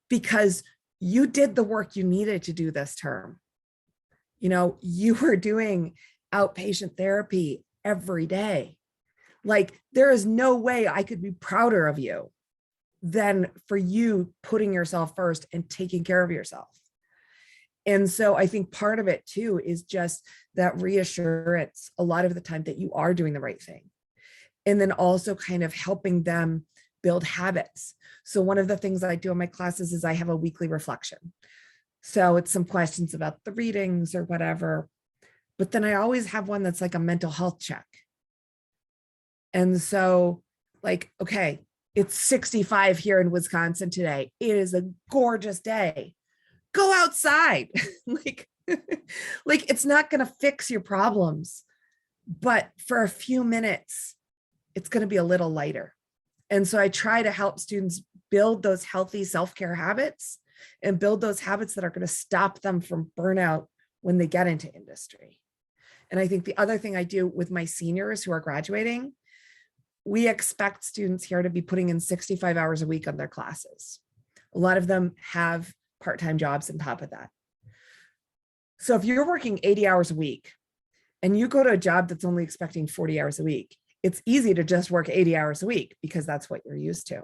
Because you did the work you needed to do this term. You know, you were doing outpatient therapy every day. Like, there is no way I could be prouder of you than for you putting yourself first and taking care of yourself. And so I think part of it too is just that reassurance a lot of the time that you are doing the right thing. And then also kind of helping them build habits. So one of the things I do in my classes is I have a weekly reflection. So it's some questions about the readings or whatever, but then I always have one that's like a mental health check. And so like, okay, it's 65 here in Wisconsin today. It is a gorgeous day. Go outside. like it's not going to fix your problems, but for a few minutes, it's going to be a little lighter. And so I try to help students build those healthy self-care habits and build those habits that are going to stop them from burnout when they get into industry. And I think the other thing I do with my seniors who are graduating, we expect students here to be putting in 65 hours a week on their classes. A lot of them have part-time jobs on top of that. So if you're working 80 hours a week and you go to a job that's only expecting 40 hours a week, it's easy to just work 80 hours a week because that's what you're used to.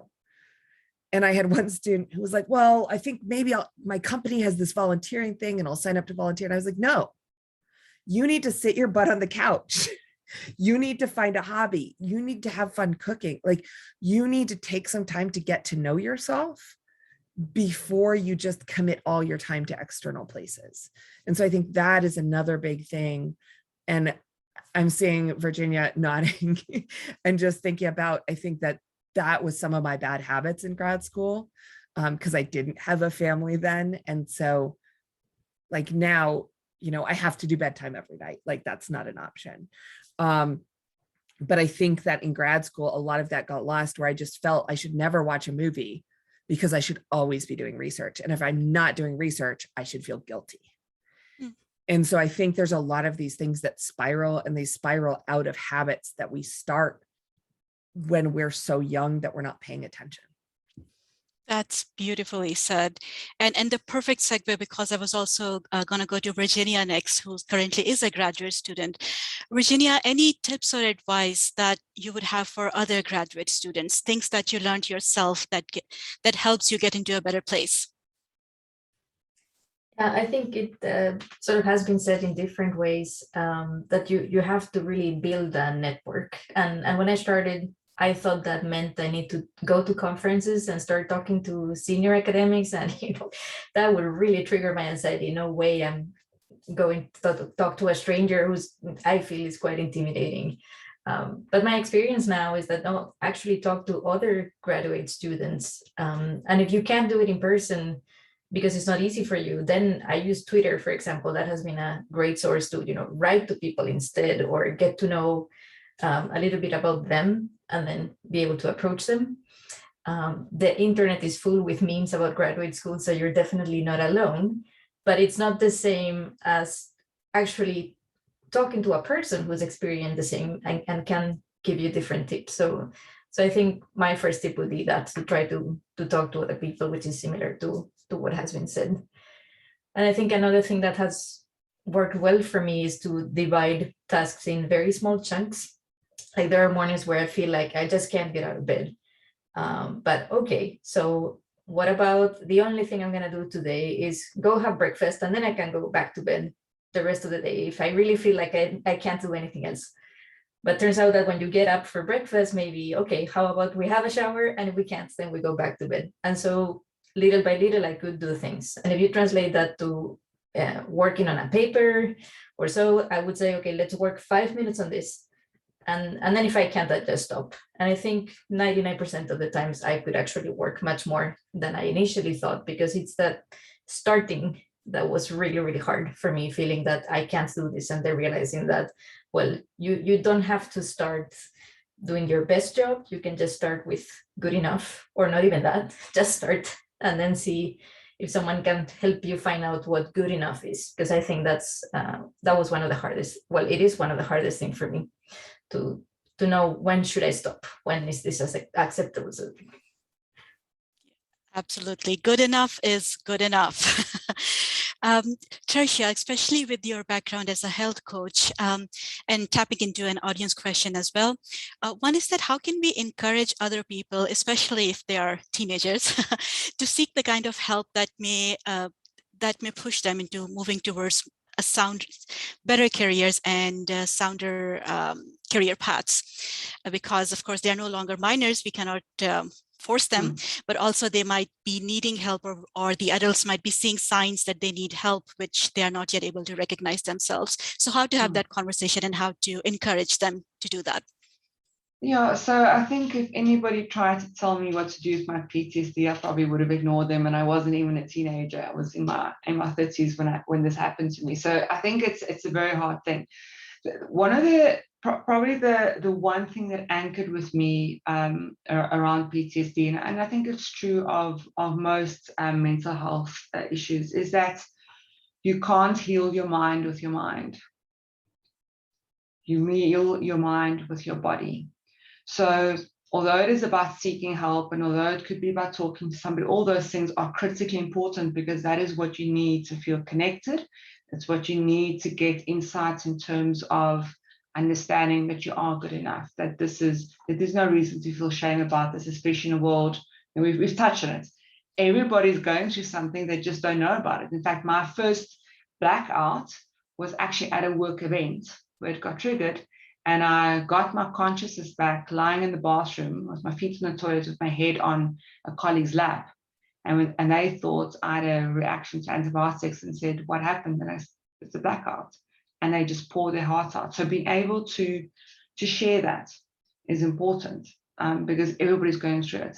And I had one student who was like, well, I think maybe my company has this volunteering thing and I'll sign up to volunteer. And I was like, no, you need to sit your butt on the couch. You need to find a hobby. You need to have fun cooking. Like, you need to take some time to get to know yourself before you just commit all your time to external places. And so I think that is another big thing. And I'm seeing Virginia nodding and just thinking about, I think that was some of my bad habits in grad school because I didn't have a family then. And so like now, you know, I have to do bedtime every night. Like, that's not an option. But I think that in grad school, a lot of that got lost where I just felt I should never watch a movie because I should always be doing research. And if I'm not doing research, I should feel guilty. And so I think there's a lot of these things that spiral, and they spiral out of habits that we start when we're so young that we're not paying attention. That's beautifully said. And the perfect segue, because I was also going to go to Virginia next, who currently is a graduate student. Virginia, any tips or advice that you would have for other graduate students, things that you learned yourself that helps you get into a better place? I think it sort of has been said in different ways that you have to really build a network. And when I started, I thought that meant I need to go to conferences and start talking to senior academics, and that would really trigger my anxiety. No way I'm going to talk to a stranger who's I feel is quite intimidating. But my experience now is that I'll actually talk to other graduate students, and if you can't do it in person because it's not easy for you, then I use Twitter, for example. That has been a great source to write to people instead, or get to know a little bit about them and then be able to approach them. The internet is full with memes about graduate school, so you're definitely not alone, but it's not the same as actually talking to a person who's experienced the same and can give you different tips. So I think my first tip would be that, to try to talk to other people, which is similar to what has been said. And I think another thing that has worked well for me is to divide tasks in very small chunks. Like, there are mornings where I feel like I just can't get out of bed. But okay, so what about the only thing I'm going to do today is go have breakfast, and then I can go back to bed the rest of the day if I really feel like I can't do anything else. But turns out that when you get up for breakfast, maybe, okay, how about we have a shower, and if we can't, then we go back to bed. And so little by little, I could do things. And if you translate that to working on a paper or so, I would say, okay, let's work 5 minutes on this. And then if I can't, I just stop. And I think 99% of the times I could actually work much more than I initially thought, because it's that starting that was really, really hard for me, feeling that I can't do this, and then realizing that, well, you don't have to start doing your best job. You can just start with good enough, or not even that, just start, and then see if someone can help you find out what good enough is. Because I think that was one of the hardest, well, it is one of the hardest things for me to know, when should I stop? When is this acceptable? Absolutely. Good enough is good enough. Tertia, especially with your background as a health coach, and tapping into an audience question as well. One is that how can we encourage other people, especially if they are teenagers, to seek the kind of help that may push them into moving towards better careers and sounder career paths, because of course they are no longer minors. We cannot force them, but also they might be needing help, or the adults might be seeing signs that they need help, which they are not yet able to recognize themselves. So how to have that conversation and how to encourage them to do that? Yeah, so I think if anybody tried to tell me what to do with my PTSD, I probably would have ignored them. And I wasn't even a teenager. I was in my 30s when this happened to me. So I think it's a very hard thing. One of probably the one thing that anchored with me around PTSD, and I think it's true of most mental health issues, is that you can't heal your mind with your mind. You heal your mind with your body. So although it is about seeking help, and although it could be about talking to somebody, all those things are critically important, because that is what you need to feel connected. It's what you need to get insights in terms of understanding that you are good enough, that there's no reason to feel shame about this, especially in a world, and we've touched on it. Everybody's going through something, they just don't know about it. In fact, my first blackout was actually at a work event where it got triggered. And I got my consciousness back lying in the bathroom with my feet in the toilet with my head on a colleague's lap. And they thought I had a reaction to antibiotics and said, what happened? And it's a blackout. And they just pour their hearts out. So being able to share that is important, because everybody's going through it.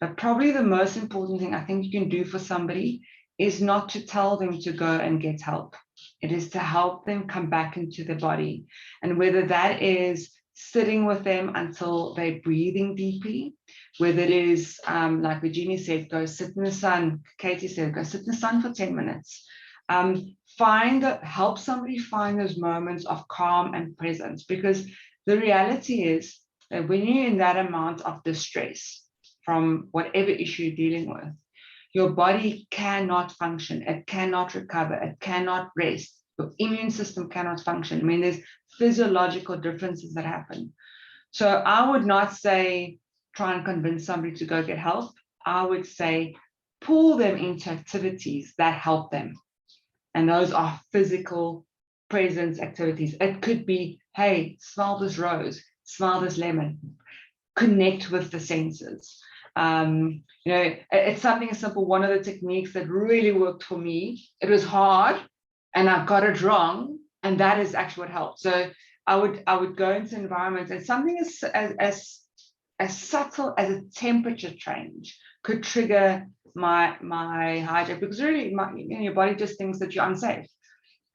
But probably the most important thing I think you can do for somebody is not to tell them to go and get help. It is to help them come back into their body. And whether that is sitting with them until they're breathing deeply, whether it is, like Virginia said, go sit in the sun, Katie said, go sit in the sun for 10 minutes. Help somebody find those moments of calm and presence, because the reality is that when you're in that amount of distress from whatever issue you're dealing with, your body cannot function, it cannot recover, it cannot rest, your immune system cannot function. I mean, there's physiological differences that happen. So I would not say try and convince somebody to go get help. I would say pull them into activities that help them. And those are physical presence activities. It could be, hey, smell this rose, smell this lemon, connect with the senses. It's something simple. One of the techniques that really worked for me, it was hard and I got it wrong, and that is actually what helped. So I would go into environments, and something as subtle as a temperature change could trigger my hijack, because really your body just thinks that you're unsafe.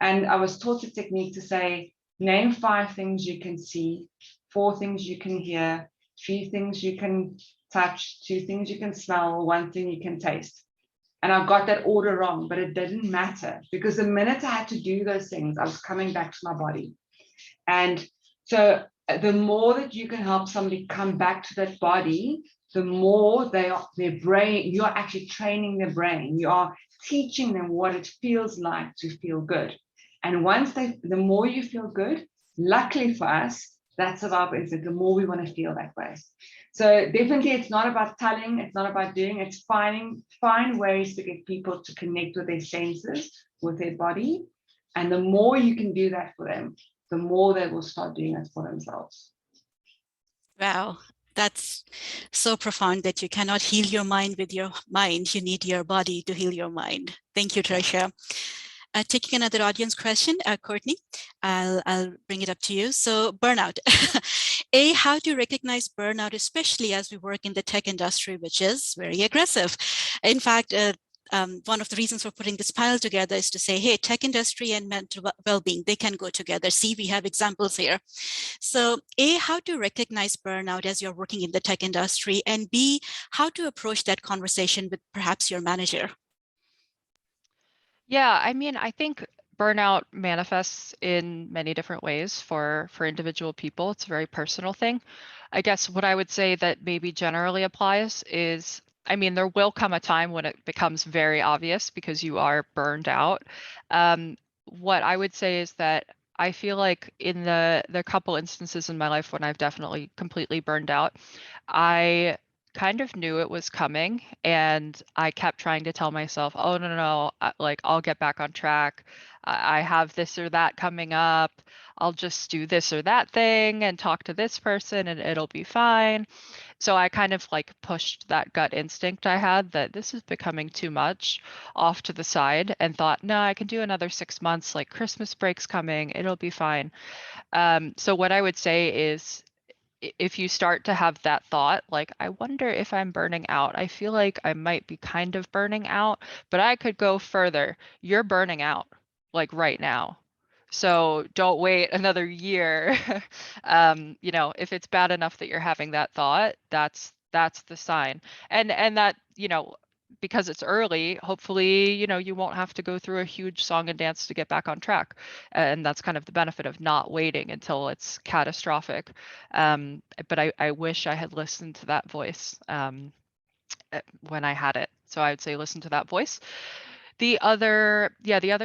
And I was taught a technique to say, name 5 things you can see, 4 things you can hear, 3 things you can touch, 2 things you can smell, 1 thing you can taste. And I got that order wrong, but it didn't matter, because the minute I had to do those things, I was coming back to my body. And so the more that you can help somebody come back to that body, the more their brain, you're actually training their brain. You are teaching them what it feels like to feel good. And the more you feel good, luckily for us, that's about it. The more we want to feel that way. So definitely it's not about telling, it's not about doing, it's find ways to get people to connect with their senses, with their body. And the more you can do that for them, the more they will start doing it for themselves. Wow, that's so profound, that you cannot heal your mind with your mind. You need your body to heal your mind. Thank you, Tertia. Taking another audience question, Courtney, I'll bring it up to you. So burnout. How to recognize burnout, especially as we work in the tech industry, which is very aggressive. In fact, one of the reasons for putting this panel together is to say, hey, tech industry and mental well-being, they can go together. See, we have examples here. So how to recognize burnout as you're working in the tech industry, and B, how to approach that conversation with perhaps your manager. Yeah, I mean, I think burnout manifests in many different ways for individual people. It's a very personal thing. I guess what I would say that maybe generally applies is, I mean, there will come a time when it becomes very obvious because you are burned out. What I would say is that I feel like in the couple instances in my life when I've definitely completely burned out, I kind of knew it was coming, and I kept trying to tell myself, oh no, like I'll get back on track. I have this or that coming up. I'll just do this or that thing and talk to this person and it'll be fine. So I kind of like pushed that gut instinct I had that this is becoming too much off to the side and thought, no, I can do another 6 months, like Christmas break's coming, it'll be fine. So what I would say is, if you start to have that thought, like, I wonder if I'm burning out, I feel like I might be kind of burning out, but I could go further. You're burning out, like right now. So don't wait another year. You know, if it's bad enough that you're having that thought, that's the sign. And that, you know, because it's early, hopefully, you know, you won't have to go through a huge song and dance to get back on track. And that's kind of the benefit of not waiting until it's catastrophic. But I wish I had listened to that voice when I had it. So I would say listen to that voice. The other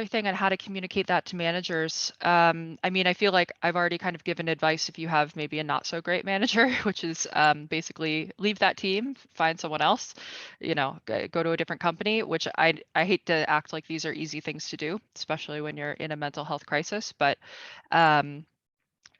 thing on how to communicate that to managers, I mean, I feel like I've already kind of given advice if you have maybe a not so great manager, which is basically leave that team, find someone else, you know, go to a different company, which I hate to act like these are easy things to do, especially when you're in a mental health crisis, but um,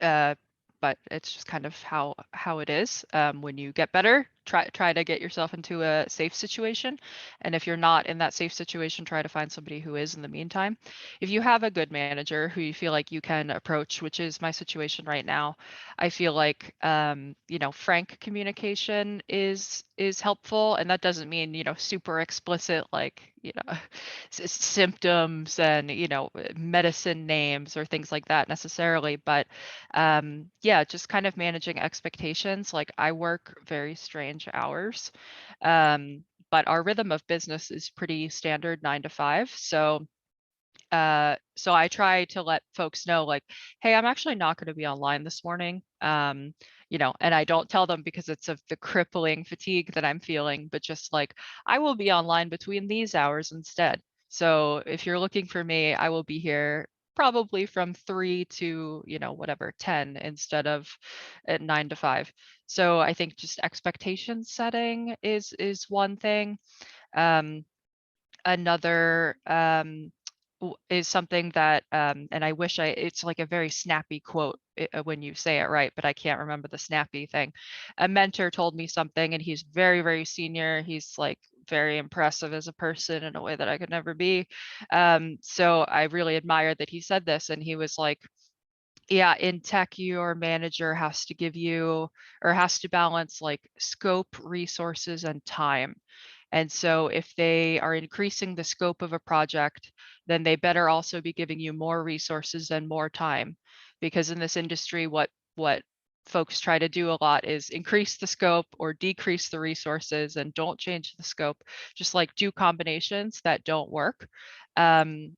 uh, but it's just kind of how it is. When you get better, try to get yourself into a safe situation, and if you're not in that safe situation, try to find somebody who is in the meantime. If you have a good manager who you feel like you can approach, which is my situation right now, I feel like you know, frank communication is helpful, and that doesn't mean, you know, super explicit, like, you know, symptoms and, you know, medicine names or things like that necessarily, but yeah, just kind of managing expectations. Like, I work very strange hours, but our rhythm of business is pretty standard 9 to 5. So I try to let folks know, like, hey, I'm actually not going to be online this morning. You know, and I don't tell them because it's of the crippling fatigue that I'm feeling, but just like, I will be online between these hours instead. So if you're looking for me, I will be here probably from 3 to, you know, whatever, 10 instead of at 9 to 5. So I think just expectation setting is one thing. Another is something that, and I wish it's like a very snappy quote when you say it right, but I can't remember the snappy thing. A mentor told me something, and he's very, very senior. He's like very impressive as a person in a way that I could never be. So I really admire that he said this, and he was like, yeah, in tech, your manager has to give you, or has to balance like scope, resources, and time. And so if they are increasing the scope of a project, then they better also be giving you more resources and more time. Because in this industry, what folks try to do a lot is increase the scope or decrease the resources, and don't change the scope, just like do combinations that don't work. And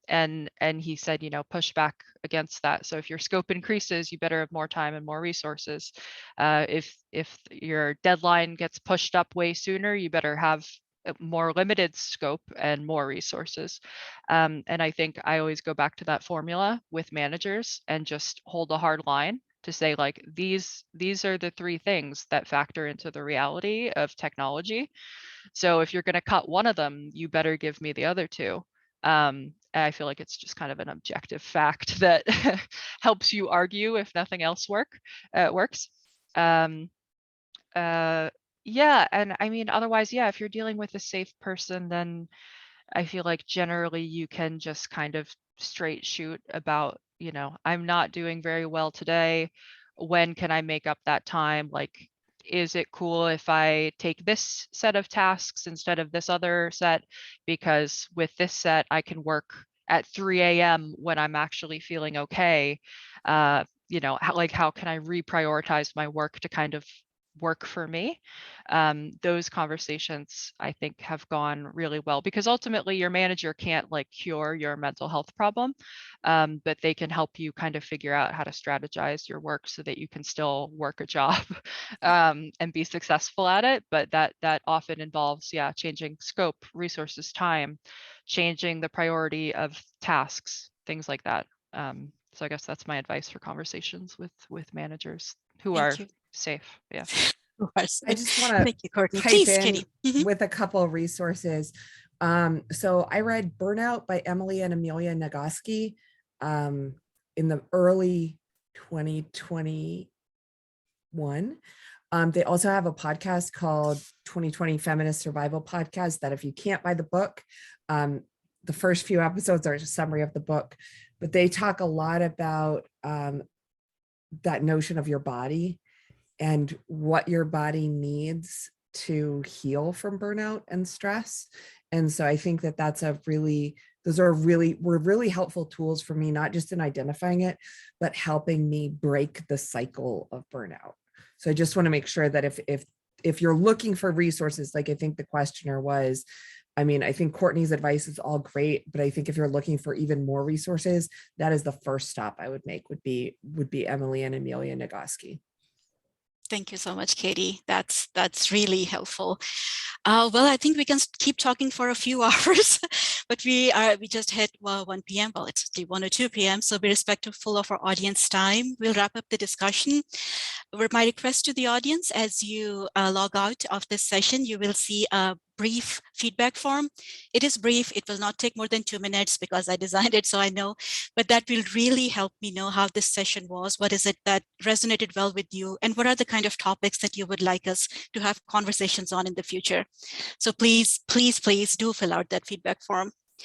he said, you know, push back against that. So if your scope increases, you better have more time and more resources. If your deadline gets pushed up way sooner, you better have a more limited scope and more resources. And I think I always go back to that formula with managers and just hold a hard line to say, like, these are the 3 things that factor into the reality of technology. So if you're going to cut one of them, you better give me the other 2. And I feel like it's just kind of an objective fact that helps you argue if nothing else works. Yeah, and I mean, otherwise, yeah, if you're dealing with a safe person, then I feel like generally you can just kind of straight shoot about, you know, I'm not doing very well today. When can I make up that time? Like, is it cool if I take this set of tasks instead of this other set? Because with this set, I can work at 3 a.m. when I'm actually feeling okay. You know, how can I reprioritize my work to kind of work for me? Those conversations I think have gone really well, because ultimately your manager can't like cure your mental health problem, but they can help you kind of figure out how to strategize your work so that you can still work a job and be successful at it. But that often involves, yeah, changing scope, resources, time, changing the priority of tasks, things like that. So I guess that's my advice for conversations with managers who Thank are you. safe. Yeah. Of course. I just want to Thank you, Courtney. pipe Please, in Katie. Mhm. with a couple of resources. So I read Burnout by Emily and Amelia Nagoski in the early 2021. They also have a podcast called 2020 Feminist Survival Podcast that if you can't buy the book, the first few episodes are a summary of the book, but they talk a lot about that notion of your body and what your body needs to heal from burnout and stress. And so I think that were really helpful tools for me, not just in identifying it, but helping me break the cycle of burnout. So I just want to make sure that if you're looking for resources, like I think the questioner was, I mean, I think Courtney's advice is all great, but I think if you're looking for even more resources, that is the first stop I would make would be Emily and Amelia Nagoski. Thank you so much, Katie. That's really helpful. Well, I think we can keep talking for a few hours, but we just hit 1 p.m. Well, it's 1 or 2 p.m. So be respectful of our audience time. We'll wrap up the discussion. My request to the audience, as you log out of this session, you will see a brief feedback form. It is brief. It will not take more than 2 minutes because I designed it, so I know, but that will really help me know how this session was. What is it that resonated well with you? And what are the kind of topics that you would like us to have conversations on in the future? So please, please, please do fill out that feedback form.